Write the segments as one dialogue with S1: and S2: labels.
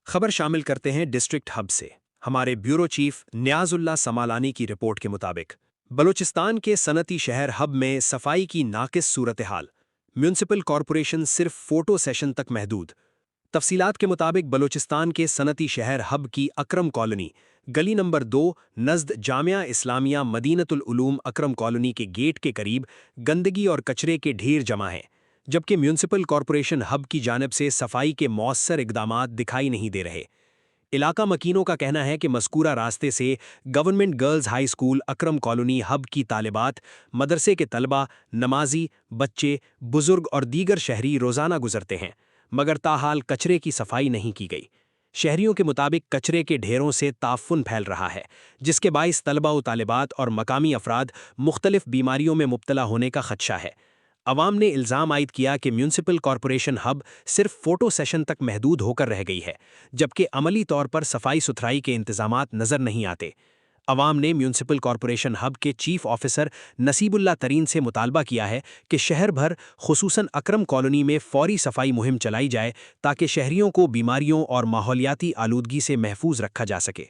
S1: خبر شامل کرتے ہیں ڈسٹرکٹ ہب سے۔ ہمارے بیورو چیف نیاز اللہ سمالانی کی رپورٹ کے مطابق بلوچستان کے صنعتی شہر ہب میں صفائی کی ناقص صورتحال، میونسپل کارپوریشن صرف فوٹو سیشن تک محدود۔ تفصیلات کے مطابق بلوچستان کے صنعتی شہر ہب کی اکرم کالونی، گلی نمبر 2 نزد جامعہ اسلامیہ مدینۃ العلوم اکرم کالونی کے گیٹ کے قریب گندگی اور کچرے کے ڈھیر جمع ہیں، جبکہ میونسپل کارپوریشن ہب کی جانب سے صفائی کے مؤثر اقدامات دکھائی نہیں دے رہے۔ علاقہ مکینوں کا کہنا ہے کہ مذکورہ راستے سے گورنمنٹ گرلز ہائی اسکول اکرم کالونی ہب کی طالبات، مدرسے کے طلبہ، نمازی، بچے، بزرگ اور دیگر شہری روزانہ گزرتے ہیں، مگر تاحال کچرے کی صفائی نہیں کی گئی۔ شہریوں کے مطابق کچرے کے ڈھیروں سے تعفن پھیل رہا ہے، جس کے باعث طلبہ و طالبات اور مقامی افراد مختلف بیماریوں میں مبتلا ہونے کا خدشہ ہے۔ عوام نے الزام عائد کیا کہ میونسپل کارپوریشن ہب صرف فوٹو سیشن تک محدود ہو کر رہ گئی ہے، جبکہ عملی طور پر صفائی ستھرائی کے انتظامات نظر نہیں آتے۔ عوام نے میونسپل کارپوریشن ہب کے چیف آفیسر نصیب اللہ ترین سے مطالبہ کیا ہے کہ شہر بھر خصوصاً اکرم کالونی میں فوری صفائی مہم چلائی جائے تاکہ شہریوں کو بیماریوں اور ماحولیاتی آلودگی سے محفوظ رکھا جا سکے۔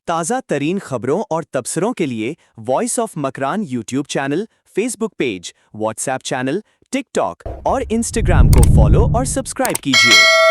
S2: تازہ ترین خبروں اور تبصروں کے لیے voice of Makran YouTube channel, Facebook page, WhatsApp channel, TikTok اور انسٹاگرام کو فالو اور سبسکرائب کیجیے۔